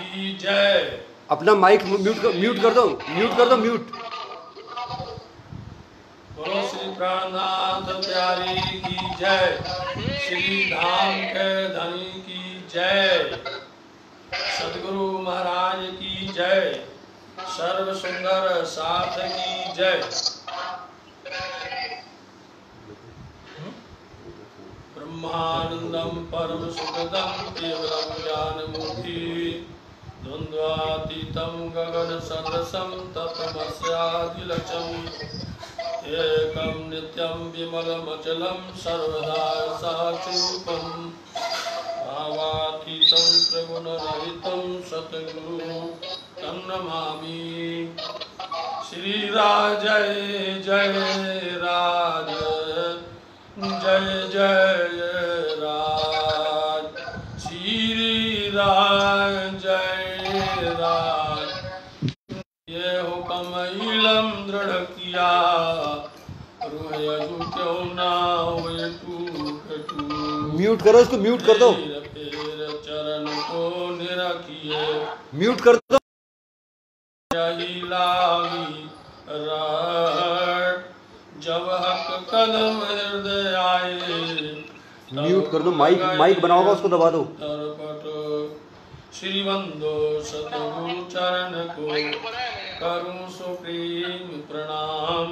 की जय। अपना माइक म्यूट कर दो, म्यूट। बोलो श्री प्राणनाथ प्यारी की जय। श्री धाम के धनी की जय। सदगुरु महाराज की जय। सर्व सुंदर साथ की जय। ब्रह्मानंदम परम सुखदम केवलम ज्ञानमुखी द्वंद्वातीतम गगन सदृशम तत्तमस्यादिलक्ष्यम् एकम नित्यम विमलमचलम सर्वदा साक्षिरूपम् भावातीतं त्रिगुणरहितं सतगुरु तं नमामि। श्री राज जय राज जय जय राज। श्री राज जय राज। ये हुक्म इलम दृढ़ किया रूह क्यों ना हुए टूट। म्यूट करो इसको, म्यूट कर दो। चरण को निरखिए म्यूट कर दो। यही लागी राट जब हक कदम हृदय आए। म्यूट कर दो, माइक बनाओगा उसको दबा दो। श्री बंदो सतगुरु चरण को करूं सुप्रीम प्रणाम।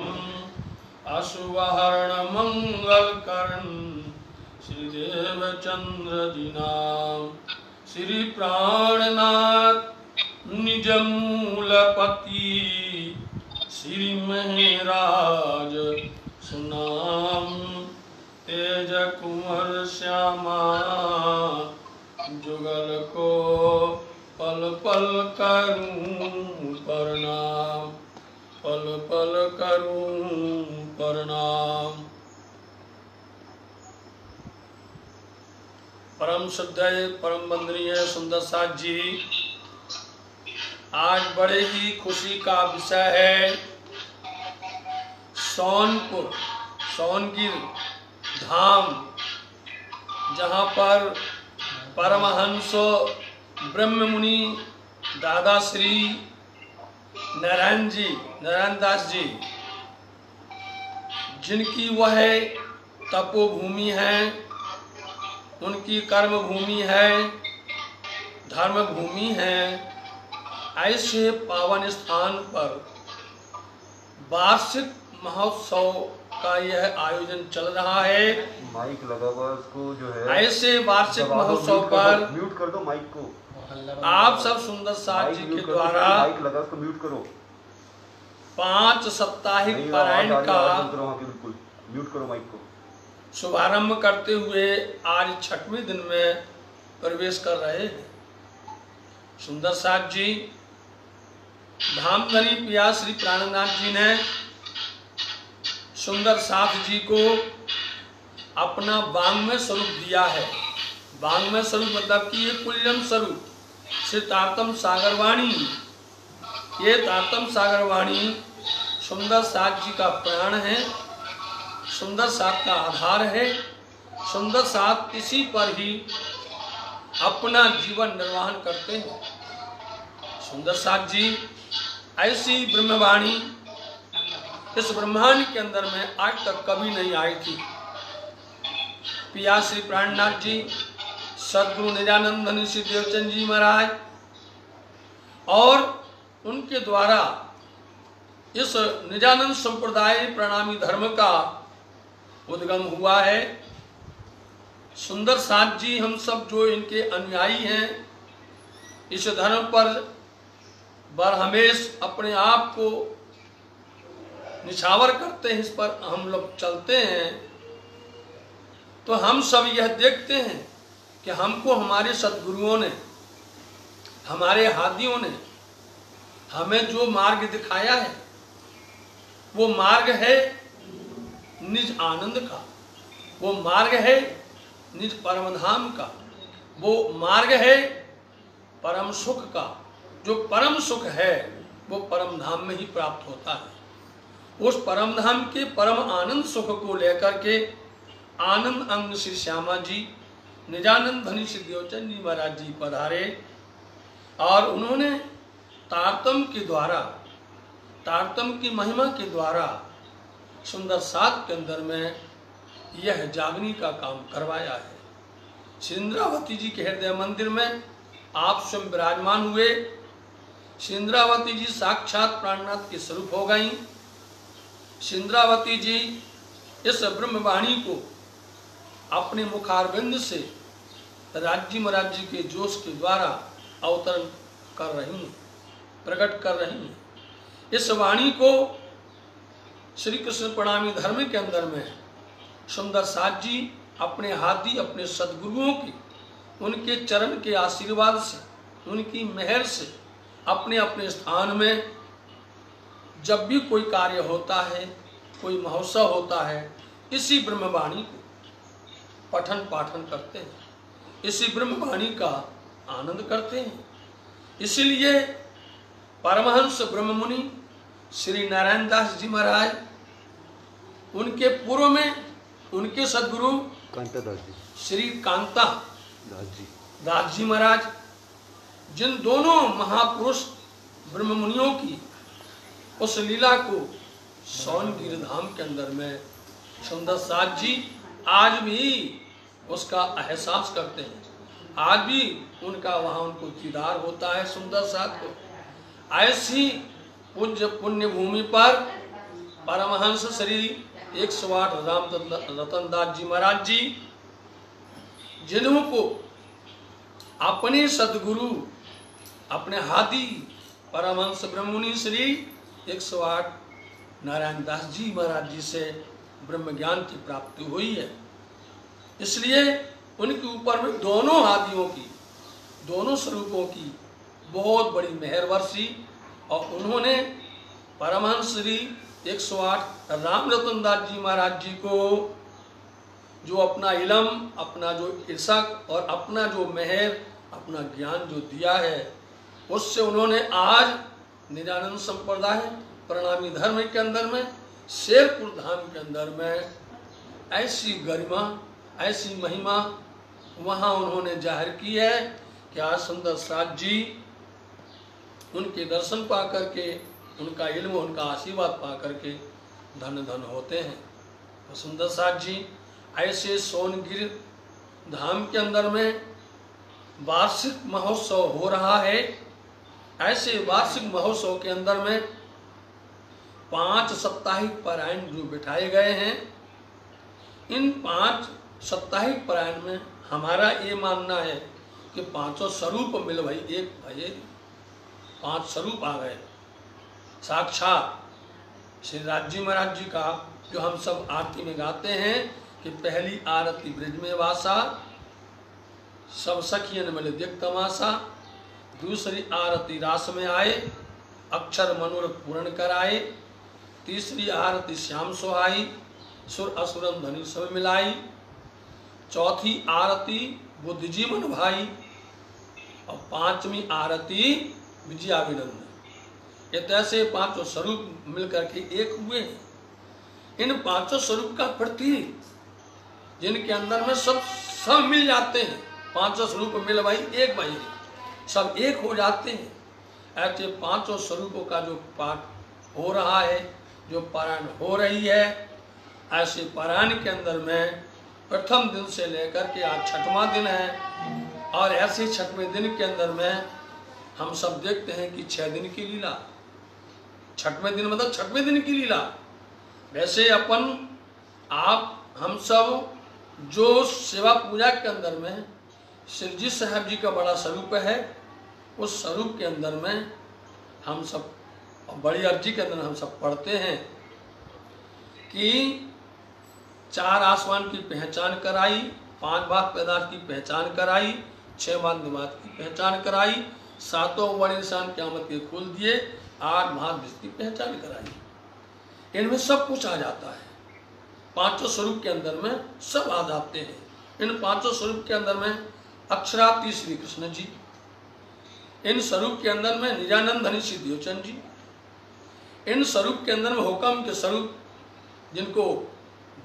अशुभहरण मंगल करण श्री देव चंद्र जी नाम। श्री प्राणनाथ निज मूलपति श्री महराज सुनाम। तेज कुंवर श्यामा जुगल को पल पल करूं प्रणाम। पल पल करूं प्रणाम। परम श्रद्धेय परम वंदनीय सुंदर साथ जी, आज बड़े ही खुशी का विषय है। सोनपुर सोनगिर धाम, जहाँ पर परमहंस ब्रह्म मुनि दादा श्री नारायण दास जी, जिनकी वह तपोभूमि है, उनकी कर्म भूमि है, धर्म भूमि है, ऐसे पावन स्थान पर वार्षिक महोत्सव का यह आयोजन चल रहा है। माइक लगा हुआ उसको जो है, ऐसे वार्षिक महोत्सव पर म्यूट कर दो माइक को। आप सब सुंदर साथ जी के द्वारा माइक लगा उसको म्यूट करो। 5 साप्ताहिक पारायण का बिल्कुल म्यूट करो माइक को। शुभारंभ करते हुए आज 6वें दिन में प्रवेश कर रहे हैं। सुंदर साथ जी, धामधनी पिया श्री प्राणनाथ जी ने सुंदर साथ जी को अपना वांग्मय स्वरूप दिया है। वांग्मय स्वरूप मतलब कि ये कुल्लम स्वरूप श्री तारतम सागरवाणी। ये तारतम सागरवाणी सुंदर साथ जी का प्राण है, सुंदर साथ का आधार है। सुंदर साथ इसी पर ही अपना जीवन निर्वाहन करते हैं। सुंदर साथ जी ऐसी ब्रह्मवाणी इस ब्रह्मांड के अंदर में आज तक कभी नहीं आई थी। पिया श्री प्राणनाथ जी, सदगुरु निजानंद धनी श्री देवचंद जी महाराज और उनके द्वारा इस निजानंद संप्रदाय प्रणामी धर्म का उद्गम हुआ है। सुंदर साथ जी, हम सब जो इनके अनुयायी हैं, इस धर्म पर हमेश अपने आप को निछावर करते हैं, इस पर हम लोग चलते हैं, तो हम सब यह देखते हैं कि हमको हमारे सद्गुरुओं ने, हमारे हादियों ने हमें जो मार्ग दिखाया है, वो मार्ग है निज आनंद का, वो मार्ग है निज परम धाम का, वो मार्ग है परम सुख का। जो परम सुख है वो परम धाम में ही प्राप्त होता है। उस परम धाम के परम आनंद सुख को लेकर के आनंद अंग श्री श्यामा जी, निजानंद धनी श्री देवचंद जी महाराज जी पधारे और उन्होंने तारतम के द्वारा, तारतम की महिमा के द्वारा सुंदर सात के अंदर में यह जागनी का काम करवाया है। श्री इंद्रावती जी के हृदय मंदिर में आप स्वयं विराजमान हुए। श्री इंद्रावती जी साक्षात प्राणनाथ के स्वरूप हो गई। श्री इंद्रावती जी इस ब्रह्मवाणी को अपने मुखारविंद से राज्य महाराज जी के जोश के द्वारा अवतरण कर रही हैं, प्रकट कर रही हैं। इस वाणी को श्री कृष्ण प्रणामी धर्म के अंदर में सुंदर साथ जी अपने हाथी, अपने सदगुरुओं की, उनके चरण के आशीर्वाद से, उनकी मेहर से अपने अपने स्थान में जब भी कोई कार्य होता है, कोई महोत्सव होता है, इसी ब्रह्मवाणी को पठन पाठन करते हैं, इसी ब्रह्मवाणी का आनंद करते हैं। इसीलिए परमहंस ब्रह्म मुनि श्री नारायण दास जी महाराज, उनके पूर्व में उनके सदगुरु कांता दास जी, श्री कांता दास जी महाराज, जिन दोनों महापुरुष ब्रह्म मुनियों की उस लीला को सोनगिर धाम के अंदर में सुंदर साथ जी आज भी उसका एहसास करते हैं। आज भी उनका वहाँ उनको दीदार होता है सुंदर साथ को। ऐसी पूज्य पुण्य भूमि पर परमहंस श्री 108 राम रतन दास जी महाराज जी, जिनको अपने सदगुरु, अपने हाथी परमहंस ब्रह्ममुनि श्री 108 नारायण दास जी महाराज जी से ब्रह्म ज्ञान की प्राप्ति हुई है। इसलिए उनके ऊपर में दोनों हाथियों की, दोनों स्वरूपों की बहुत बड़ी मेहर बरसी और उन्होंने परमहंस श्री 108 राम रतन दास जी महाराज जी को जो अपना इलम, अपना जो इर्षक और अपना जो मेहर, अपना ज्ञान जो दिया है, उससे उन्होंने आज निजानंद संप्रदाय प्रणामी धर्म के अंदर में, शेरपुर धाम के अंदर में ऐसी गरिमा, ऐसी महिमा वहाँ उन्होंने जाहिर की है कि आज सुंदर साथ जी उनके दर्शन पा करके, उनका इल्म, उनका आशीर्वाद पा करके धन धन होते हैं। तो सुंदर साथ जी ऐसे सोनगिर धाम के अंदर में वार्षिक महोत्सव हो रहा है। ऐसे वार्षिक महोत्सव के अंदर में 5 साप्ताहिक पारायण जो बिठाए गए हैं, इन 5 साप्ताहिक पारायण में हमारा ये मानना है कि 5 स्वरूप मिल भाई, एक भाई 5 स्वरूप आ गए। साक्षात श्री राज्य महाराज जी का जो हम सब आरती में गाते हैं कि पहली आरती ब्रज में वासा, सब सखियन मिल दिख तमाशा, दूसरी आरती रास में आए, अक्षर मनोरथ पूर्ण कराए, तीसरी आरती श्याम सोहाई, सुर असुरन धनी सब मिलाई, चौथी आरती बुद्ध जीवन भाई और 5वीं आरती विजयाभिनंदन। ये तैसे 5 स्वरूप मिलकर के एक हुए हैं। इन 5 स्वरूप का प्रतीक जिनके अंदर में सब मिल जाते हैं, 5 स्वरूप मिल भाई एक भाई, सब एक हो जाते हैं। ऐसे 5 स्वरूपों का जो पाठ हो रहा है, जो पारायण हो रही है, ऐसे पारायण के अंदर में प्रथम दिन से लेकर के आज 6वां दिन है और ऐसे 6वें दिन के अंदर में हम सब देखते हैं कि 6 दिन की लीला, 6वें दिन मतलब 6वें दिन की लीला। वैसे हम सब जो सेवा पूजा के अंदर में शिवजी साहब जी का बड़ा स्वरूप है, उस स्वरूप के अंदर में हम सब बड़ी अर्जी के अंदर हम सब पढ़ते हैं कि 4 आसमान की पहचान कराई, 5 भाग पैदाश की पहचान कराई, 6 भाग निवात की पहचान कराई, 7 बड़े इंसान क़यामत के खोल दिए, 8 भाग की पहचान कराई। इनमें सब कुछ आ जाता है। 5 स्वरूप के अंदर में सब आ जाते हैं। इन 5 स्वरूप के अंदर में अक्षराती श्री कृष्ण जी, इन स्वरूप के अंदर में निजानंद धनी श्री देवचंद जी, इन स्वरूप के अंदर में हुक्म के स्वरूप जिनको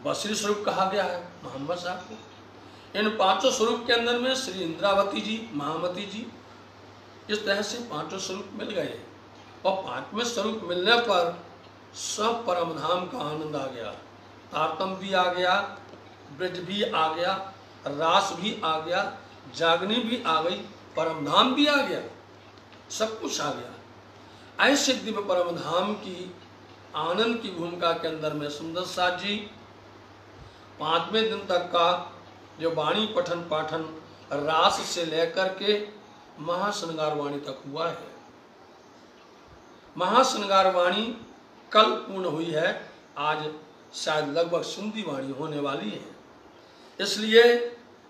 बसरी स्वरूप कहा गया है मोहम्मद साहब को, इन 5 स्वरूप के अंदर में श्री इंद्रावती जी, महामती जी, इस तरह से पांचों स्वरूप मिल गए और पांचवें स्वरूप मिलने पर सब परम धाम का आनंद आ गया। तारतम भी आ गया, ब्रज भी आ गया, रास भी आ गया, जागनी भी आ गई, परम धाम भी आ गया, सब कुछ आ गया। ऐसे दिव्य परम धाम की आनंद की भूमिका के अंदर में सुंदर साथ जी पांचवें दिन तक का जो वाणी पठन पाठन रास से लेकर के महाश्रृंगार वाणी तक हुआ है। महाश्रृंगार वाणी कल पूर्ण हुई है, आज शायद लगभग सुंदी वाणी होने वाली है। इसलिए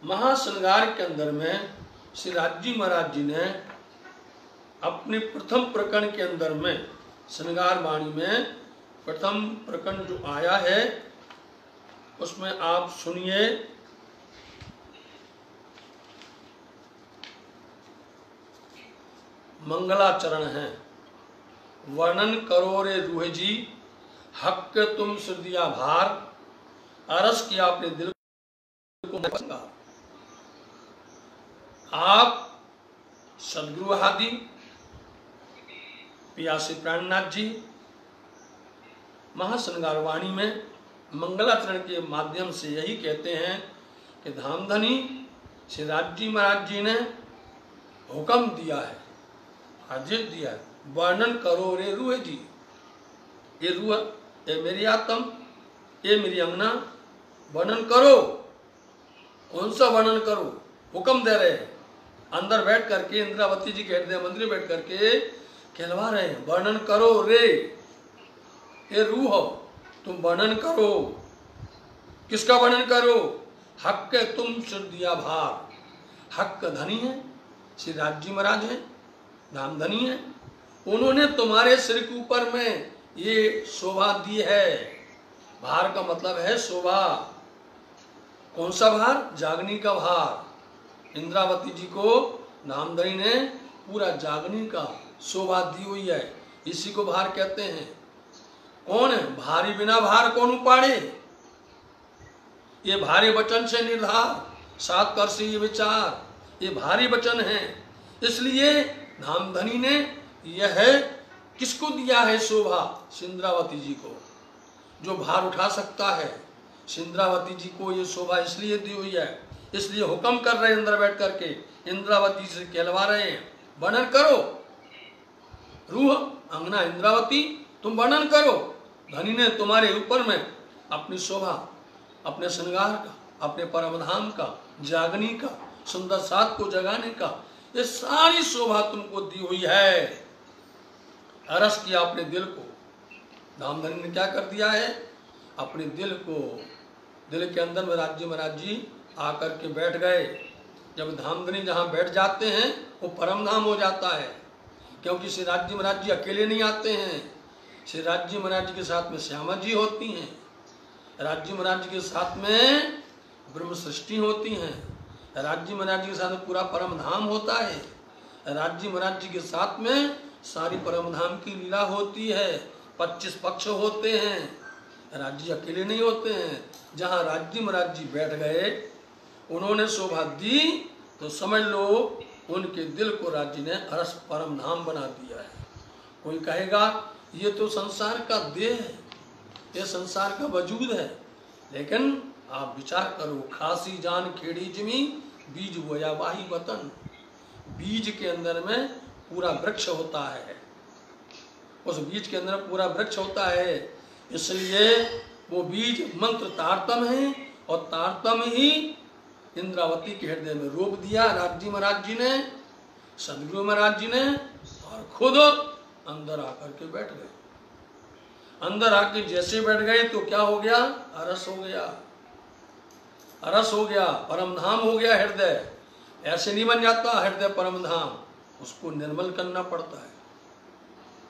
महाश्रृंगार के अंदर में श्री राज महाराज जी ने अपने प्रथम प्रकरण के अंदर में श्रृंगार वाणी में प्रथम प्रकरण जो आया है उसमें आप सुनिए। मंगलाचरण है। वर्णन करो रे रूह जी, हक तुम सुदिया भार, अरस किया अपने दिल को। आप सदगुरु आदि पियासी प्राणनाथ जी महाश्रृंगार वाणी में मंगलाचरण के माध्यम से यही कहते हैं कि धामधनी श्री राज जी महाराज जी ने हुक्म दिया है, आदेश दिया है, वर्णन करो रे रूह जी। ये रूह, ये मेरी आत्म, ये मेरी अंगना, वर्णन करो। कौन सा वर्णन करो? हुक्म दे रहे हैं। अंदर बैठ करके इंद्रावती जी के हृदय मंदिर में बैठ करके कहलवा रहे हैं, वर्णन करो रे, ये रूह तुम वर्णन करो। किसका वर्णन करो? हक तुम सिर दिया भार। हक धनी है, श्री राज जी महाराज है, धामधनी है, उन्होंने तुम्हारे सिर के ऊपर में ये शोभा दी है। भार का मतलब है शोभा। कौन सा भार? जागनी का भार। इंद्रावती जी को धामधनी ने पूरा जागनी का शोभा दी हुई है, इसी को भार कहते हैं। कौन है? भारी बिना भार कौन उपाड़े। ये भारी वचन से निर्धार, सात कर से ये विचार, ये भारी वचन है। इसलिए धामधनी ने यह किसको दिया है शोभा? इंद्रावती जी को, जो भार उठा सकता है। इंद्रावती जी को ये शोभा इसलिए दी हुई है, इसलिए हुक्म कर रहे हैं अंदर बैठ करके, इंद्रावती से कहलवा रहे हैं, वर्णन करो। रूह अंगना इंद्रावती तुम वर्णन करो। धनी ने तुम्हारे ऊपर में अपनी शोभा, अपने श्रृंगार का, अपने परमधाम का, जागनी का, सुंदर साथ को जगाने का, ये सारी शोभा तुमको दी हुई है। अरस किया अपने दिल को। धामधनी ने क्या कर दिया है? अपने दिल को, दिल के अंदर में राज्य महाराज जी आकर के बैठ गए। जब धामधनी जहाँ बैठ जाते हैं वो परम धाम हो जाता है, क्योंकि श्री राज्य महाराज जी अकेले नहीं आते हैं। श्री राज्य महाराज जी के साथ में श्यामा जी होती हैं, राज्य महाराज जी के साथ में ब्रह्म सृष्टि होती हैं, राज्य महाराज जी के साथ में पूरा परम धाम होता है, राज्य महाराज जी के साथ में सारी परम धाम की लीला होती है। 25 पक्ष होते हैं, राज्य अकेले नहीं होते हैं। जहाँ राज्य महाराज जी बैठ गए, उन्होंने शोभा दी, तो समझ लो उनके दिल को राज्य ने अरस परम धाम बना दिया है। कोई कहेगा ये तो संसार का देह है, ये संसार का वजूद है, लेकिन आप विचार करो, खासी जान खेड़ी जमी, बीज बोया वाही वतन। बीज के अंदर में पूरा वृक्ष होता है, उस बीज के अंदर पूरा वृक्ष होता है। इसलिए वो बीज मंत्र तारतम है, और तारतम ही इंद्रावती के हृदय में रोप दिया राज्य महाराज जी ने, सदगुरु महाराज जी ने, और खुद अंदर आकर के बैठ गए। अंदर आके जैसे बैठ गए तो क्या हो गया? अरस हो गया, अरस हो गया, परम धाम हो गया हृदय। ऐसे नहीं बन जाता हृदय परम धाम, उसको निर्मल करना पड़ता है,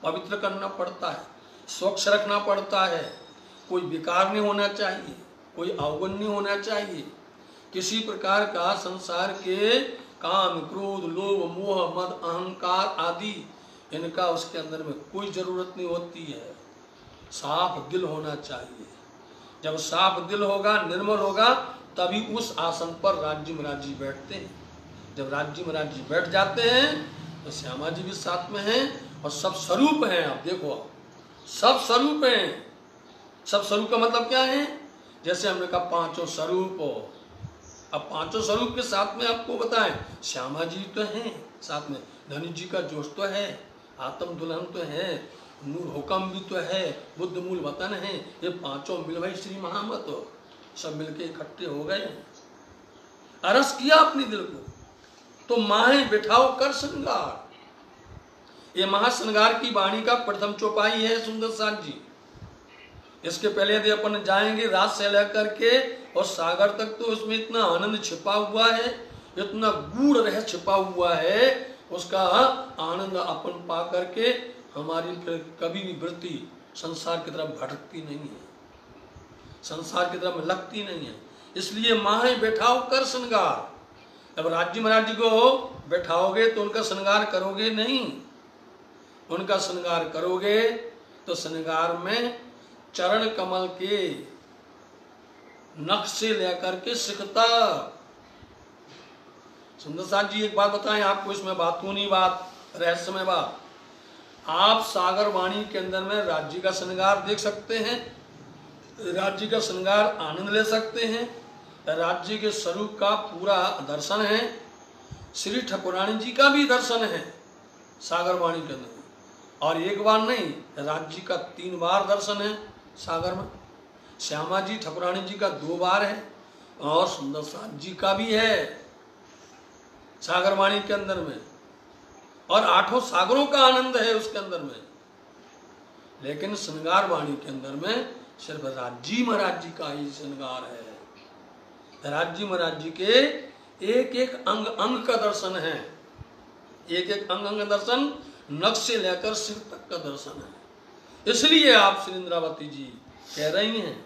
पवित्र करना पड़ता है, स्वच्छ रखना पड़ता है। कोई विकार नहीं होना चाहिए, कोई अवगुण नहीं होना चाहिए, किसी प्रकार का संसार के काम, क्रोध, लोभ, मोह, मद, अहंकार आदि इनका उसके अंदर में कोई जरूरत नहीं होती है। साफ दिल होना चाहिए। जब साफ दिल होगा, निर्मल होगा, तभी उस आसन पर राज्य महाराज जी बैठते हैं। जब राज्य महाराज जी बैठ जाते हैं तो श्यामा जी भी साथ में हैं और सब स्वरूप हैं। आप देखो, सब स्वरूप हैं। सब स्वरूप का मतलब क्या है? जैसे हमने कहा पांचों स्वरूप, अब पांचों स्वरूप के साथ में आपको बताएं, श्यामा जी तो हैं साथ में, धनी जी का जोश तो है, आत्म दुल्हन तो है, नूर हुक्म भी तो है, बुद्ध मूल वतन है, ये पांचों मिल भाई श्री महामत सब मिलके इकट्ठे हो गए, अरस किया अपने दिल को। तो माहे बिठाओ कर श्रृंगार, ये महाश्रृंगार की वाणी का प्रथम चौपाई है सुंदर साथ जी। इसके पहले यदि अपन जाएंगे रात से लेकर के और सागर तक, तो उसमें इतना आनंद छिपा हुआ है, इतना गूढ़ रहस्य छिपा हुआ है, उसका आनंद अपन पा करके हमारी फिर कभी भी वृत्ति संसार की तरफ भटकती नहीं है, संसार की तरफ लगती नहीं है। इसलिए माहे बैठाओ कर श्रृंगार। अब राज्य महाराज जी को बैठाओगे तो उनका श्रृंगार करोगे नहीं, उनका श्रृंगार करोगे तो श्रृंगार में चरण कमल के नख से लेकर के सिकता। सुंदर साथ जी एक बात बताएं आपको, इसमें बातूनी बात, रहस्यमय बात। आप सागर वाणी के अंदर में राज्य का श्रृंगार देख सकते हैं, राज्य का श्रृंगार आनंद ले सकते हैं, राज्य के स्वरूप का पूरा दर्शन है। श्री ठाकुरानी जी का भी दर्शन है सागर वाणी के अंदर, और एक बार नहीं, राज्य का 3 बार दर्शन है सागर में। श्यामा जी ठाकुरानी जी का 2 बार है, और सुंदर साथ जी का भी है सागर वाणी के अंदर में, और 8 सागरों का आनंद है उसके अंदर में। लेकिन श्रृंगार वाणी के अंदर में सिर्फ राज्य महाराज जी का ही श्रृंगार है। राज्य महाराज जी के एक एक अंग अंग का दर्शन है, एक एक अंग अंग दर्शन, नख से लेकर सिर तक का दर्शन है। इसलिए आप श्री इंद्रावती जी कह रही हैं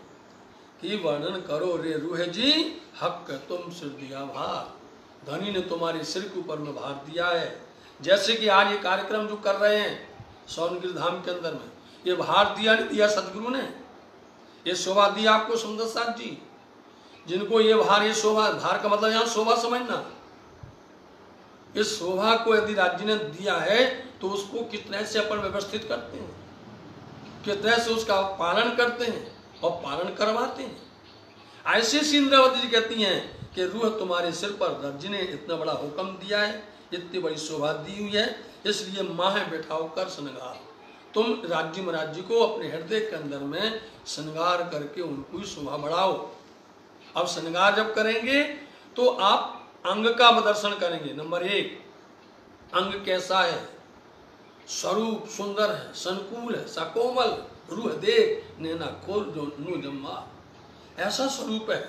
कि वर्णन करो रे रूह जी, हक तुम सिर दिया भार, धनी ने तुम्हारे सिर के ऊपर में भार दिया है। जैसे कि आज ये कार्यक्रम जो कर रहे हैं सोनगिर धाम के अंदर में, ये भार दिया नहीं दिया सदगुरु ने, ये शोभा दी आपको सुंदर साथ जी, जिनको ये भार, ये शोभा, भार का मतलब यहाँ शोभा समझना, इस शोभा को यदि राज्य ने दिया है तो उसको कितने से अपन व्यवस्थित करते हैं, कितने से उसका पालन करते हैं और पालन करवाते हैं। ऐसे से इंद्रावती जी कहती हैं कि रूह तुम्हारे सिर पर राज्य ने इतना बड़ा हुक्म दिया है, इतनी बड़ी शोभा दी हुई है, इसलिए माहे बैठाओ कर श्रृंगार। तुम राज्य महाराज जी को अपने हृदय के अंदर में श्रृंगार करके उनको शोभा बढ़ाओ। अब श्रृंगार जब करेंगे तो आप अंग का दर्शन करेंगे। नंबर 1, अंग कैसा है? स्वरूप सुंदर है, संकुल है, सकोमल, रूह देख नैना खोल जो नु जम्मा, ऐसा स्वरूप है,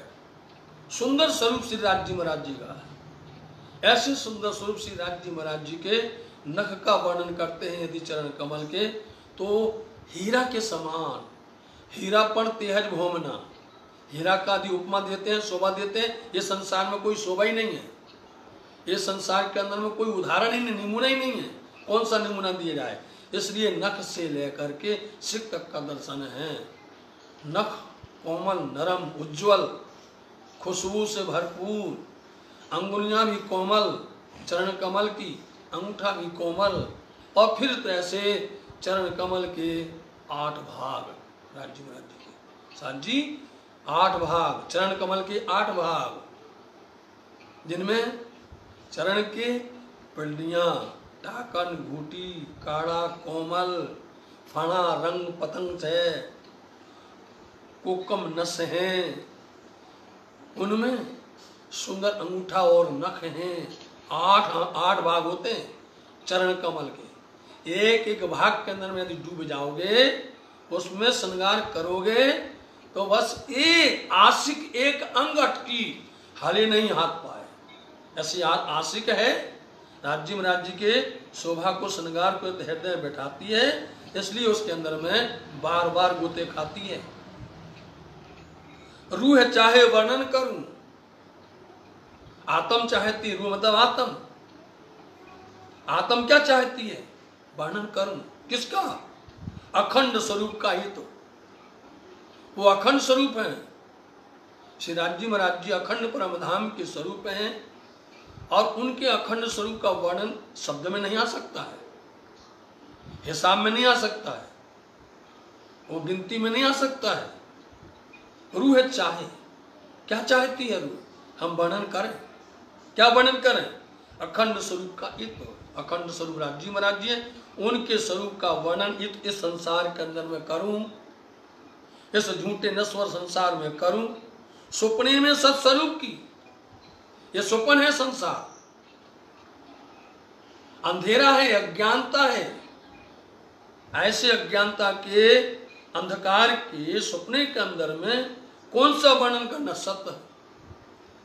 सुंदर स्वरूप श्री राज्य महाराज जी का है। ऐसे सुंदर स्वरूप श्री राज्य महाराज जी के नख का वर्णन करते हैं यदि चरण कमल के, तो हीरा के समान, हीरापण तेहज भोमना, हीरा का आदि उपमा देते हैं, शोभा देते हैं। ये संसार में कोई शोभा ही नहीं है, ये संसार के अंदर में कोई उदाहरण ही नहीं, नमूना ही नहीं है, कौन सा नमूना दिया जाए। इसलिए नख से लेकर के सिर तक का दर्शन है। नख कोमल, नरम, उज्जवल, खुशबू से भरपूर, अंगुलियां भी कोमल चरण कमल की, अंगूठा भी कोमल, और फिर तो ऐसे चरण कमल के 8 भाग राज्य महाराज जी के, साथ जी 8 भाग, चरण कमल के 8 भाग, जिनमें चरण के पिंडियां, टाकन, घूटी, काड़ा, कोमल, फणा, रंग पतंग है, कोकम नस हैं, उनमें सुंदर अंगूठा और नख हैं। 8 भाग होते हैं चरण कमल के। एक एक भाग के अंदर में यदि डूब जाओगे, उसमें श्रृंगार करोगे, तो बस एक आशिक एक अंग अटकी हाले नहीं हाथ पाए, ऐसी आशिक है। राज्य महाराज जी के शोभा को, श्रृंगार को हृदय बैठाती है, इसलिए उसके अंदर में बार बार गोते खाती है। रूह चाहे वर्णन करूं, आत्म चाहती, रूह मतलब आत्म, आत्म क्या चाहती है? वर्णन करूं किसका? अखंड स्वरूप का ही तो, वो अखंड स्वरूप है। श्री राज्य महाराज जी अखंड परम धाम के स्वरूप हैं, और उनके अखंड स्वरूप का वर्णन शब्द में नहीं आ सकता है, हिसाब में नहीं आ सकता है, वो गिनती में नहीं आ सकता है। रूह चाहे, क्या चाहती है रूह? हम वर्णन करें, क्या वर्णन करें? अखंड स्वरूप का इत, अखंड स्वरूप राज्य महाराज जी, उनके स्वरूप का वर्णन इस संसार के अंदर में करूं, इस झूठे नश्वर संसार में करूं। सुपने में सत्स्वरूप की, ये सुपन है संसार, अंधेरा है, अज्ञानता है। ऐसे अज्ञानता के अंधकार के सपने के अंदर में कौन सा वर्णन करना सत्य है?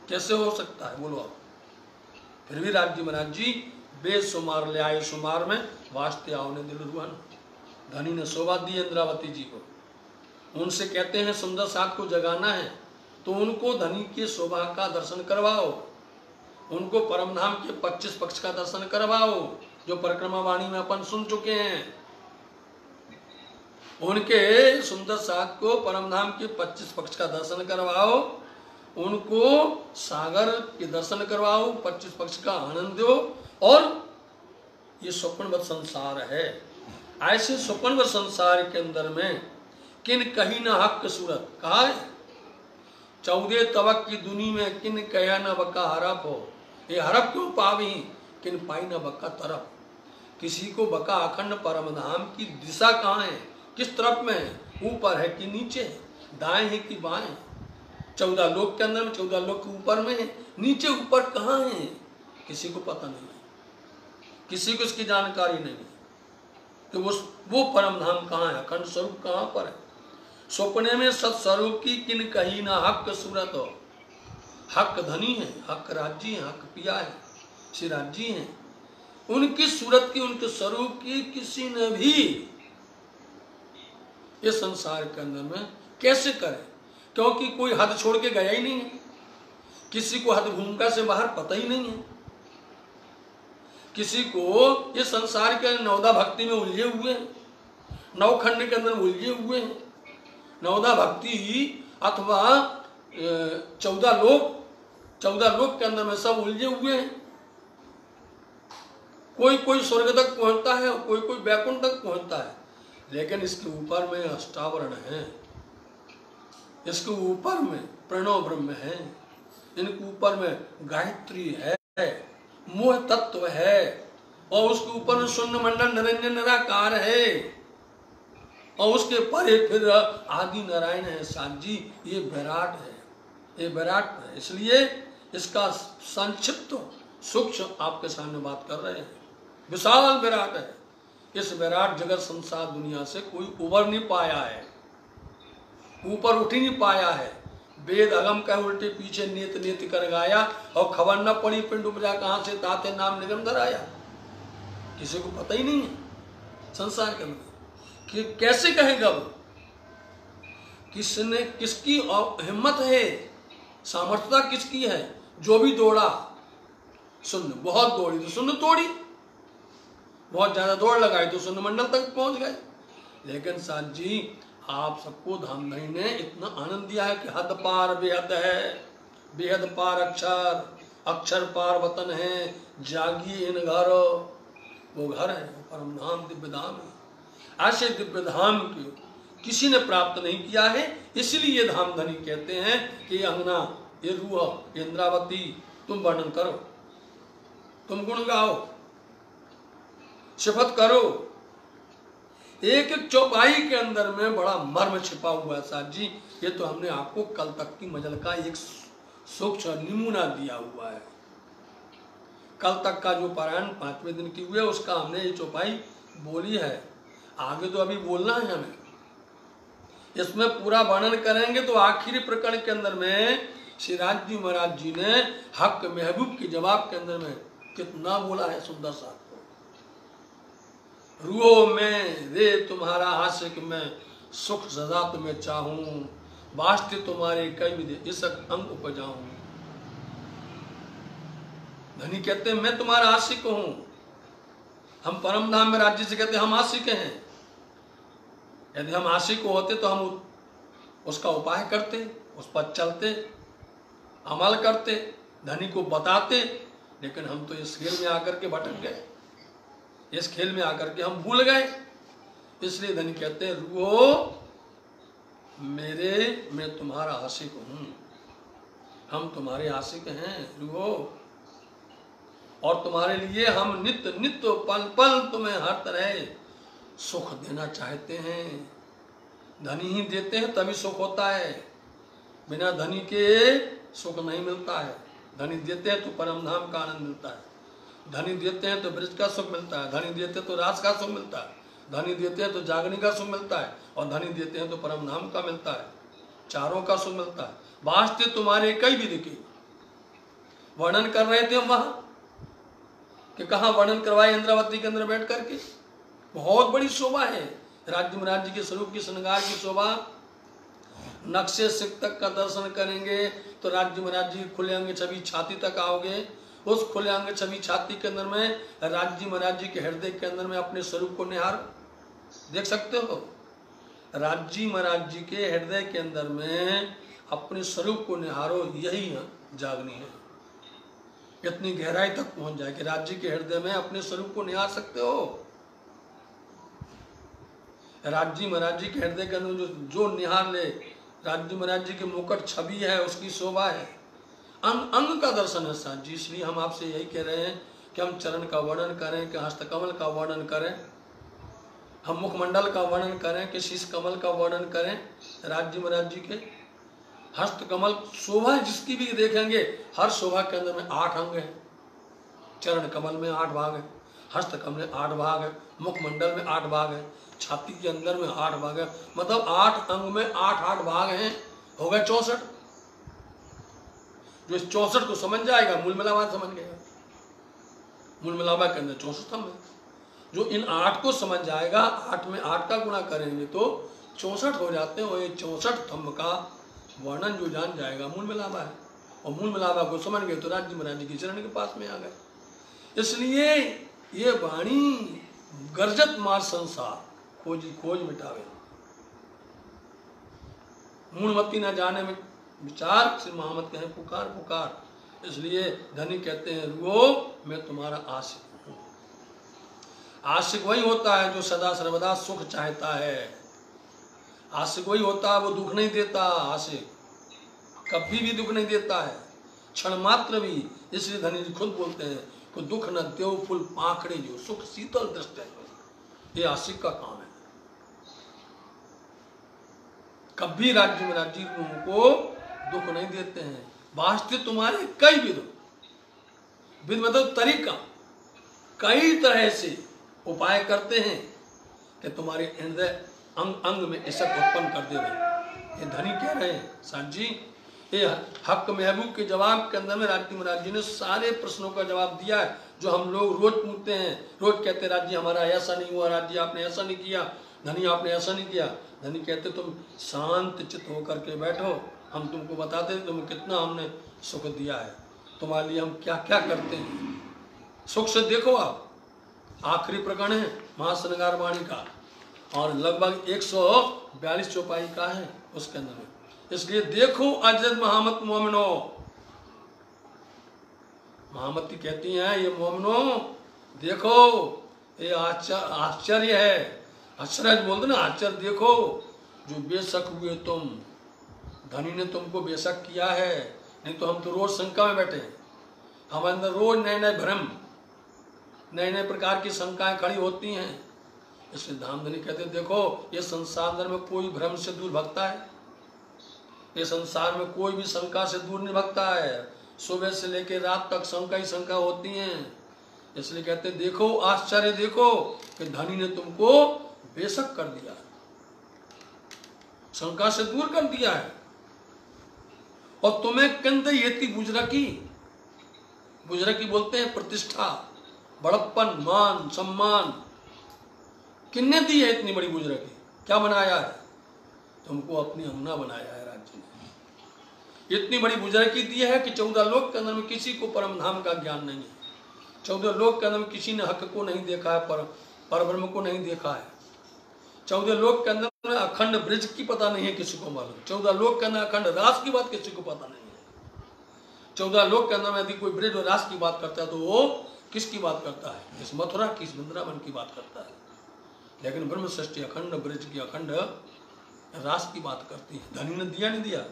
कैसे हो सकता है? बोलो आप। फिर भी राज्य महाराज जी बेद सुमार ले आए, सुमार में वास्ते आवने दिल रुहन। धनी ने शोभा दी इंद्रावती जी को, उनसे कहते हैं सुंदर साथ को जगाना है तो उनको धनी के शोभा का दर्शन करवाओ, उनको परमधाम के 25 पक्ष का दर्शन करवाओ, जो परिक्रमा वाणी में अपन सुन चुके हैं। उनके सुंदर साथ को परमधाम के 25 पक्ष का दर्शन करवाओ, उनको सागर के दर्शन करवाओ, 25 पक्ष का आनंद दो। और ये स्वप्नवत संसार है। ऐसे स्वप्नवत संसार के अंदर में किन कहीं न हक सूरत कहा है, 14 तवक की दुनी में किन कया न बका हरफ हो। ये हरफ क्यों पावी, किन पाई न बका तरफ। किसी को बका अखंड परमधाम की दिशा कहाँ है, किस तरफ में है, ऊपर है कि नीचे है, दाएं है कि बाएं। 14 लोक के अंदर में 14 लोक के ऊपर में है, नीचे ऊपर कहाँ है, किसी को पता नहीं है, किसी को इसकी जानकारी नहीं है कि वो परमधाम कहाँ है, अखंड स्वरूप कहाँ पर है। सपने में सत्स्वरूप की किन कहीं ना हक सूरत हो। हक धनी है, हक राज्य है, हक पिया है, श्री राज्य है। उनकी सूरत की, उनके स्वरूप की किसी ने भी इस संसार के अंदर में कैसे करे, क्योंकि कोई हद छोड़ के गया ही नहीं है, किसी को हद भूमिका से बाहर पता ही नहीं है, किसी को इस संसार के नवदा भक्ति में उलझे हुए हैं, नवखंड के अंदर उलझे हुए हैं। नवदा भक्ति अथवा 14 लोक के अंदर में सब उलझे हुए हैं। कोई कोई स्वर्ग तक पहुंचता है और कोई कोई वैकुंठ तक पहुंचता है, लेकिन इसके ऊपर में अष्टावरण है, इसके ऊपर में प्रणव ब्रह्म है, इनके ऊपर में गायत्री है, मोह तत्व है, और उसके ऊपर में शून्य मंडल निरंजन निराकार है, और उसके परे फिर आदि नारायण है। साथ जी ये विराट है, ये विराट है। इसलिए इसका संक्षिप्त सूक्ष्म आपके सामने बात कर रहे हैं। विशाल विराट है। इस विराट जगत संसार दुनिया से कोई उबर नहीं पाया है, ऊपर उठ ही नहीं पाया है। वेद अगम का उल्टे पीछे नेत नेत कर गाया, और खबर न पड़ी पिंड उपजा कहां से ताते नाम निगम धराया। किसी को पता ही नहीं है संसार के अंदर कि कैसे कहेगा वो, किसने, किसकी हिम्मत है, सामर्थ्यता किसकी है। जो भी दौड़ा शून्य, बहुत दौड़ी तो शून्य तोड़ी, बहुत ज्यादा दौड़ लगाई तो शून्य मंडल तक पहुंच गए। लेकिन साथ जी आप सबको धामधनी ने इतना आनंद दिया है कि हद पार बेहद है, बेहद पार अक्षर, अक्षर पार वतन है, जागिए इन घरों। वो घर है, परम धाम दिव्य धाम है। ऐसे दिव्य धाम को किसी ने प्राप्त नहीं किया है, इसलिए ये धामधनी कहते हैं कि अंगना, ये रूह, इंद्रावती, तुम वर्णन करो, तुम गुण गाओ, शपथ करो। एक एक चौपाई के अंदर में बड़ा मर्म छिपा हुआ है साथ जी। ये तो हमने आपको कल तक की मजल का एक सूक्ष्म नमूना दिया हुआ है। कल तक का जो पारायण 5वें दिन की हुई है उसका हमने ये चौपाई बोली है। आगे तो अभी बोलना है हमें, इसमें पूरा वर्णन करेंगे। तो आखिरी प्रकरण के अंदर में श्री राज्य महाराज जी ने हक महबूब के जवाब के अंदर में कितना बोला है सुंदर सा। रूहो में रे तुम्हारा हास्य कि मैं सुख सजा तुम्हें चाहूं, वास्ते तुम्हारे कई विधि इस अंग उपजाऊं। धनी कहते हैं मैं तुम्हारा आशिक हूं। हम परम धाम में राज्य से कहते हैं हम आशिक हैं। यदि हम आशिक होते तो हम उसका उपाय करते, उस पर चलते, अमल करते, धनी को बताते, लेकिन हम तो इस खेल में आकर के भटक गए, इस खेल में आकर के हम भूल गए। इसलिए धनी कहते हैं रूहो मेरे, मैं तुम्हारा आशिक हूं, हम तुम्हारे आशिक हैं रूहो, और तुम्हारे लिए हम नित्य नित्य पल पल तुम्हें हर तरह सुख देना चाहते हैं। धनी ही देते हैं तभी सुख होता है, बिना धनी के सुख नहीं मिलता है। धनी देते हैं तो परम धाम का आनंद मिलता है, धनी देते हैं तो ब्रज का सुख मिलता है, धनी देते हैं तो रास का सुख मिलता है, धनी देते हैं तो जागने का सुख मिलता है, और धनी देते हैं तो परम धाम का मिलता है, चारों का सुख मिलता है। वास्ते तुम्हारे कई विधि के वर्णन कर रहे थे हम वहां, कि कहा वर्णन करवाए इंद्रावती के अंदर बैठ करके। बहुत बड़ी शोभा है राज्य महाराज जी के स्वरूप की, श्रृंगार की शोभा। नक्शे सिख तक का दर्शन करेंगे तो राज्य महाराज जी खुले अंग छवि छाती तक आओगे। उस खुले अंग छवि छाती के अंदर में राज्य महाराज जी के हृदय के अंदर में अपने स्वरूप को निहार देख सकते हो। राज्य महाराज जी के हृदय के अंदर में अपने स्वरूप को निहारो, यही जागनी है। इतनी गहराई तक पहुंच जाए कि राज्य के हृदय में अपने स्वरूप को निहार सकते हो। राज्य महाराज जी के हृदय के अंदर जो निहार ले, राज्य महाराज जी के मुकुट छवि है, उसकी शोभा है, अंग अंग का दर्शन है साथ जी। इसलिए हम आपसे यही कह रहे हैं कि हम चरण का वर्णन करें, कि हस्तकमल का वर्णन करें, हम मुखमंडल का वर्णन करें, कि शीश कमल का वर्णन करें। राज्य महाराज जी के हस्तकमल शोभा जिसकी भी देखेंगे, हर शोभा के अंदर में 8 अंग है। चरण कमल में 8 भाग है, हस्तकमल में 8 भाग है, मुखमंडल में 8 भाग है, छाती के अंदर में 8 भाग है। मतलब 8 अंग में 8 भाग हैं, हो गए 64। जो इस 64 को समझ जाएगा, मूल मिलावा समझ गएगा। मूल मिलावा के अंदर 64 स्तंभ है। जो इन 8 को समझ जाएगा, 8 में 8 का गुणा करेंगे तो 64 हो जाते हैं। और ये 64 स्तंभ का वर्णन जो जान जाएगा, मूल मिलावा है। और मूल मिलावा को समझ गए तो राज्य महाराज जी के चरण के पास में आ गए। इसलिए ये वाणी गर्जत मार संसार, खोजी खोज मिटावे, मूलमती न जाने में विचार, श्री महामत कहें पुकार पुकार। इसलिए धनी कहते हैं रुओ मैं तुम्हारा आशिक हूं। आशिक वही होता है जो सदा सर्वदा सुख चाहता है। आशिक वही होता है, वो दुख नहीं देता। आशिक कभी भी दुख नहीं देता है, क्षण मात्र भी। इसलिए धनी जी खुद बोलते हैं कि दुख न देव फुल पाखड़े जो, सुख शीतल दृष्टि। ये आशिक का काम है। कभी राज्य महाराज जी को दुख नहीं देते हैं। वास्ते तुम्हारे कई विध मतलब तरीका, कई तरह से उपाय करते हैं कि तुम्हारे हृदय अंग अंग में इसक उत्पन्न कर दे रहे। ये धनी कह रहे हैं साथ जी। ये हक महबूब के जवाब के अंदर में राज्य महाराज जी ने सारे प्रश्नों का जवाब दिया है, जो हम लोग रोज पूछते हैं। रोज कहते हैं राज्य हमारा ऐसा नहीं हुआ, राज्य आपने ऐसा नहीं किया, धनी आपने ऐसा नहीं किया। धनी कहते तुम शांत चित्त होकर के बैठो, हम तुमको बताते हैं तुम्हें कितना हमने सुख दिया है, तुम्हारे लिए हम क्या क्या करते हैं। सुख से देखो आप। आखिरी प्रकरण है महाश्रृंगार वाणी का, और लगभग 142 चौपाई का है उसके अंदर में। इसलिए देखो अजद महामत मोमिनो। महामती कहती हैं ये मोमिनो देखो, ये आश्चर्य है। आश्चर्य बोलते ना, आश्चर्य देखो जो बेशक हुए तुम। धनी ने तुमको बेशक किया है, नहीं तो हम तो रोज शंका में बैठे हैं। हमारे अंदर रोज नए नए भ्रम, नए नए प्रकार की शंकाएं खड़ी होती हैं। इसलिए धामधनी कहते देखो ये संसार में कोई भ्रम से दूर भगता है, ये संसार में कोई भी शंका से दूर नहीं भगता है। सुबह से लेकर रात तक शंका ही शंका होती हैं। इसलिए कहते देखो आश्चर्य देखो कि धनी ने तुमको बेशक कर दिया, शंका से दूर कर दिया है। और तुम्हें कंद येती बुजरकी, बुजरकी बोलते हैं प्रतिष्ठा, बड़प्पन, मान सम्मान। किन्ने दी है इतनी बड़ी बुजरकी? क्या बनाया है? तुमको अपनी अमना बनाया है राज्य ने। इतनी बड़ी बुजरकी दी है कि 14 लोक के अंदर में किसी को परम धाम का ज्ञान नहीं है। 14 लोक के अंदर में किसी ने हक को नहीं देखा है, पर ब्रह्म को नहीं देखा है। 14 लोक के अंदर में अखंड ब्रज की पता नहीं है किसी को मालूम। 14 लोक के अंदर अखंड रास की बात किसी को पता नहीं है। 14 लोक के अंदर में यदि कोई ब्रज और रास की बात करता है तो वो किसकी बात करता है? इस मथुरा की, इस वृंदावन की बात करता है। लेकिन ब्रह्म सृष्टि अखंड ब्रज की अखंड रास की बात करती है। धनी ने दिया नहीं दिया,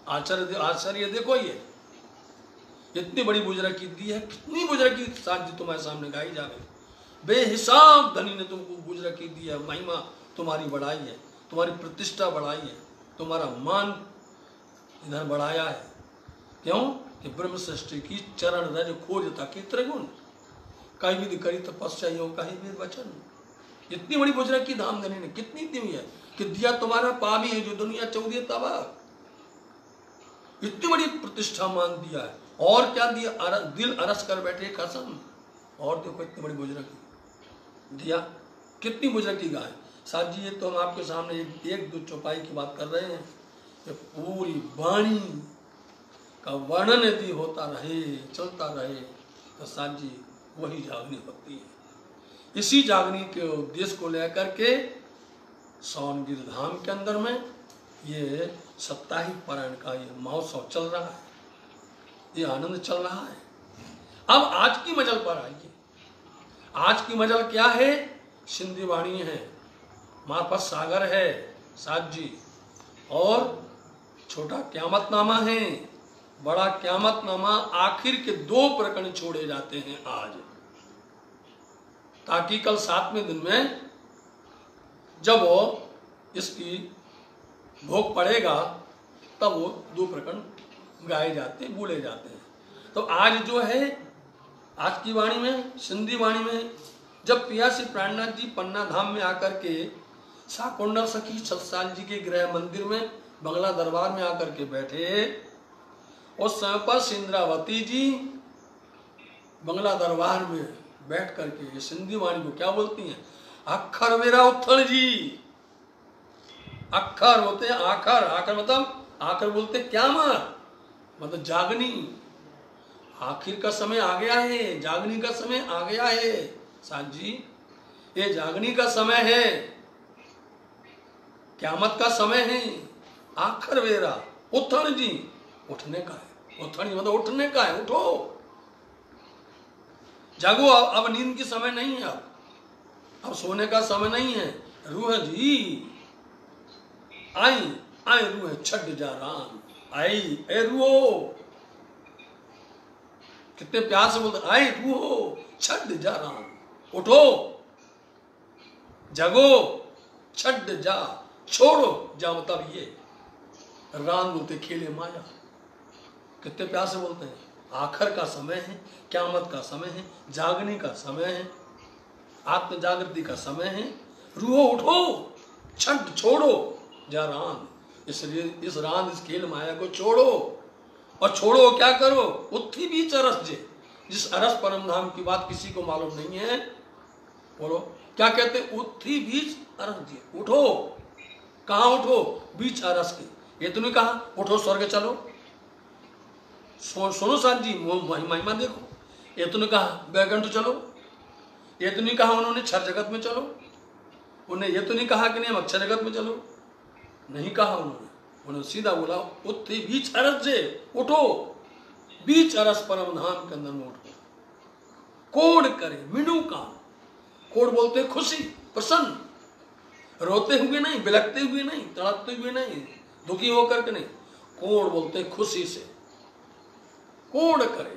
आचार्य देखो ये इतनी बड़ी बुजरकी दी है, कितनी बुजरकी साथ जी तुम्हारे सामने गाई जा रही, बेहिसाब धनी ने तुमको बुजरकी दी है। महिमा तुम्हारी बढ़ाई है, तुम्हारी प्रतिष्ठा बढ़ाई है, तुम्हारा मान इधर बढ़ाया है। क्यों कि ब्रह्म सृष्टि की चरण रज खोजता की त्रिगुण, कहीं विधि करी तपस्या योग कहीं भी वचन। इतनी बड़ी बुजरकी धाम धनी ने कितनी दी हुई है कि दिया तुम्हारा पावी है जो दुनिया चौदी तबाह, इतनी बड़ी प्रतिष्ठा मान दिया है। और क्या दिया? दिल अरस कर बैठे कसम। और देखो इतनी बड़ी बुजरकी दिया, कितनी बुजरकी गाय साथ जी। ये तो हम आपके सामने एक दो चौपाई की बात कर रहे हैं कि पूरी वाणी का वर्णन यदि होता रहे, चलता रहे तो साथ जी वही जागनी होती है। इसी जागनी के उद्देश्य को लेकर के सोनगिर धाम के अंदर में ये सप्ताहिक पारायण का ये महोत्सव चल रहा है, ये आनंद चल रहा है। अब आज की मजल पर आइए। आज की मजल क्या है? सिंधी वाणी है, मार्फत सागर है साथ जी, और छोटा क्यामतनामा है, बड़ा क्यामतनामा। आखिर के 2 प्रकरण छोड़े जाते हैं आज, ताकि कल 7वें दिन में जब वो इसकी भोग पड़ेगा तब वो 2 प्रकरण गाए जाते हैं, बोले जाते हैं। तो आज जो है, आज की वाणी में, सिंधी वाणी में, जब पियासी प्राणनाथ जी पन्ना धाम में आकर के साकुंडल सखी सत्साल जी के गृह मंदिर में बंगला दरबार में आकर के बैठे, उस समय पर सिंद्रावती जी बंगला दरबार में बैठ करके सिंधी वाणी को क्या बोलती हैं? अखर मेरा उथल जी। अखर होते हैं आखर, आखर मतलब आखर बोलते क्या मतलब जागनी। आखिर का समय आ गया है, जागनी का समय आ गया है साथ जी, ये जागनी का समय है, क्यामत का समय है। आखर वेरा उठन जी, उठने का है, उठनी मतलब उठने का है, उठो जागो। अब नींद की समय नहीं है, अब सोने का समय नहीं है। रूह जी आई आई रूह छड़ जा राम, आई ए रूहो, कितने प्यार से बोलते, आई रूहो छड़ जा राम, उठो जगो, छड़ जा, छोड़ो जा, मतलब ये राम बोलते खेले माया, कितने प्यार से बोलते हैं। आखिर का समय है, क्यामत का समय है, जागने का समय है, आत्म जागृति का समय है। रूहो उठो, छड़ छोड़ो जा राम, इसलिए इस राम इस खेल माया को छोड़ो। और छोड़ो क्या करो? उत्थी बीच अरस जे, जिस अरस परम धाम की बात किसी को मालूम नहीं है, बोलो क्या कहते? उत्थी बीच अरस जे, उठो। कहाँ उठो? बीच अरस के। ये तो नहीं कहा उठो स्वर्ग चलो, सुनो साथ जी महिमा देखो। ये तो नहीं कहा बैकुंठ चलो, ये तो नहीं कहा उन्होंने क्षर जगत में चलो, उन्हें ये तो नहीं कहा कि नहीं हम अक्षर जगत में चलो, नहीं कहा उन्होंने सीधा बोला उत्थी बीच अरस जे, उठो बीच अरस परम धाम के अंदर में उठो। कोड़ करे मिनू काम, कोड़ बोलते खुशी, प्रसन्न, रोते हुए नहीं, बिलखते हुए नहीं, तड़पते हुए नहीं, दुखी होकर के नहीं, कोड़ बोलते खुशी से। कोड़ करे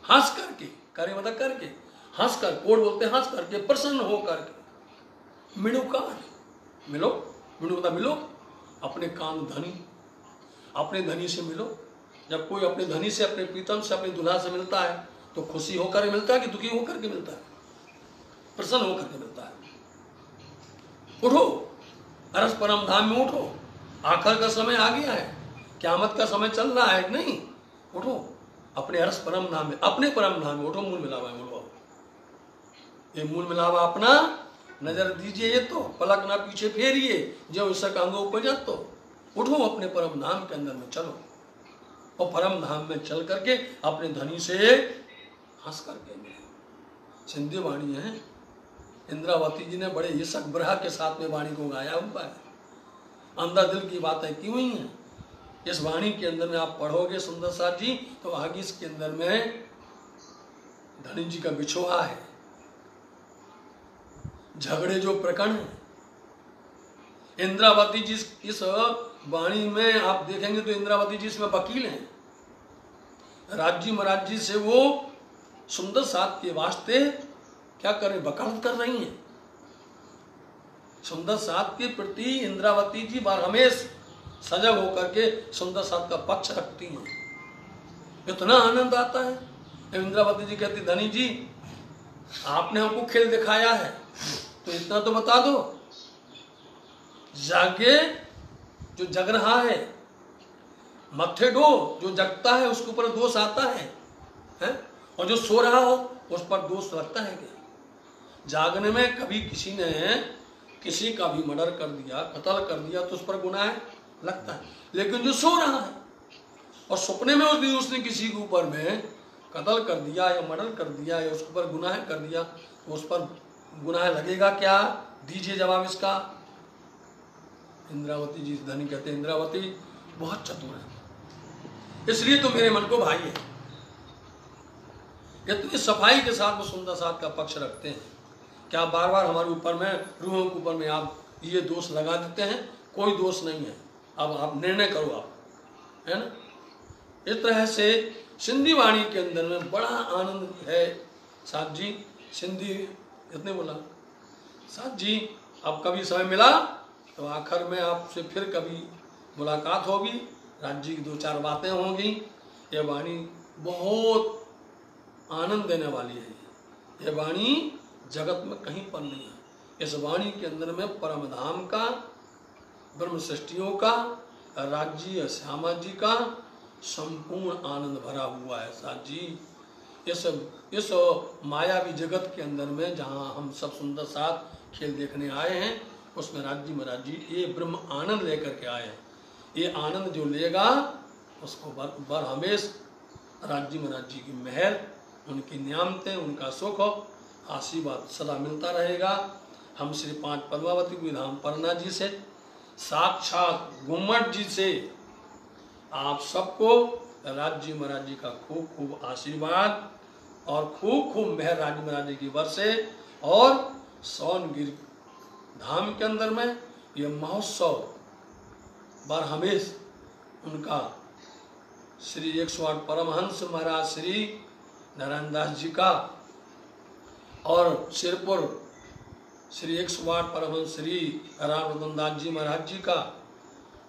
हंस करके, करे मतलब करके, हंस कर, कोड़ बोलते हंस करके, प्रसन्न हो करके। मिणु कान, मिलो, मिणु मतलब मिलो, अपने कान धनी, अपने धनी से मिलो। जब कोई अपने धनी से, अपने प्रीतम से, अपने दुल्हा से मिलता है तो खुशी होकर मिलता है कि दुखी होकर के मिलता है? प्रसन्न होकर के मिलता है। उठो, अरस परम धाम में उठो, आखिर का समय आ गया है, क्यामत का समय चल रहा है, नहीं उठो अपने अरस परम धाम में, अपने परम धाम में उठो। मूल मिलावा है, बोलो ये मूल मिलावा अपना नजर दीजिए, ये तो पलक ना पीछे फेरिए, जो इसका अंगो उपजत, तो उठो अपने परम धाम के अंदर में चलो, और परम धाम में चल करके अपने धनी से हंस करके मिले। सिंधी वाणी है, इंद्रावती जी ने बड़े इसक बरहा के साथ में वाणी को गाया हुआ है। अंदर दिल की बातें की हुई हैं, इस वाणी के अंदर में आप पढ़ोगे सुंदर साथ जी, तो आगे इसके अंदर में धनी जी का बिछोहा है, झगड़े जो प्रकरण है। इंद्रावती जी इस वाणी में आप देखेंगे तो इंद्रावती जी इसमें वकील हैं। राज्य महाराज जी से वो सुंदर साथ के वास्ते क्या कर रहे, वकालत कर रही हैं। सुंदर साथ के प्रति इंद्रावती जी बार हमेश सजग होकर के सुंदर साथ का पक्ष रखती हैं। इतना आनंद आता है। इंद्रावती जी कहती, धनी जी आपने हमको खेल दिखाया है तो इतना तो बता दो, जागे जो जग रहा है, मत्थे डो जो जगता है उसके ऊपर दोष आता है? और जो सो रहा हो उस पर दोष लगता है क्या? जागने में कभी किसी ने किसी का भी मर्डर कर दिया, कत्ल कर दिया तो उस पर गुनाह लगता है, लेकिन जो सो रहा है और सपने में उसने किसी के ऊपर में कत्ल कर दिया या मर्डर कर दिया या उसके ऊपर गुनाह कर दिया तो उस पर गुनाह लगेगा क्या? दीजिए जवाब इसका। इंद्रावती जी धनी कहते हैं, इंद्रावती बहुत चतुर है, इसलिए तो मेरे मन को भाई है। इतनी सफाई के साथ वो सुंदर साथ का पक्ष रखते हैं। क्या बार बार हमारे ऊपर में, रूहों के ऊपर में आप ये दोष लगा देते हैं? कोई दोष नहीं है, अब आप निर्णय करो आप, है ना। इस तरह से सिंधी वाणी के अंदर में बड़ा आनंद है। साथ जी सिंधी इतने बोला, साथ जी अब कभी समय मिला तो आखिर में आपसे फिर कभी मुलाकात होगी, राज्य की 2-4 बातें होंगी। ये वाणी बहुत आनंद देने वाली है। ये वाणी जगत में कहीं पर नहीं है। इस वाणी के अंदर में परम धाम का, ब्रह्म सृष्टियों का, राज्य श्यामा जी का संपूर्ण आनंद भरा हुआ है। साथ जी इस मायावी जगत के अंदर में जहाँ हम सब सुंदर साथ खेल देखने आए हैं, उसमें राज्य महाराज जी ये ब्रह्म आनंद लेकर के आए हैं। ये आनंद जो लेगा उसको बर हमेश राज्य महाराज जी की महर, उनकी नियामतें, उनका सुख, आशीर्वाद सदा मिलता रहेगा। हम श्री 5 पद्मावती विधाम परना जी से, साक्षात गुम्मट जी से आप सबको राज्य महाराज जी का खूब खूब आशीर्वाद और खूब खूब मेहर राज्य महाराज जी की बरसे। और सोनगिर धाम के अंदर में ये महोत्सव बार हमेश उनका श्री 108 परमहंस महाराज श्री नारायण दास जी का और सिरपुर श्री 108 परमहंस श्री राम रतन दास जी महाराज जी का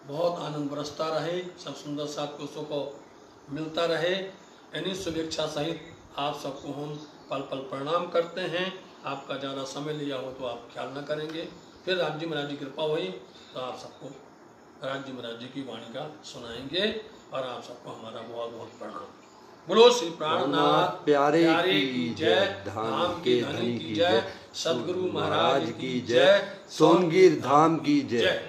बहुत आनंद बरसता रहे, सब सुंदर साथ को सुख मिलता रहे। इन्हीं शुभेच्छा सहित आप सबको हम पल पल प्रणाम करते हैं। आपका ज़्यादा समय लिया हो तो आप ख्याल न करेंगे। फिर राज्य महाराज जी की कृपा हुई तो आप सबको राज्य महाराज जी की वाणी का सुनाएंगे। और आप सबको हमारा बहुत बहुत प्रणाम। बोलो श्री प्राणनाथ प्यारे की जय, धाम के धनी की जय, सदगुरु महाराज की जय, सोनगिर धाम की जय।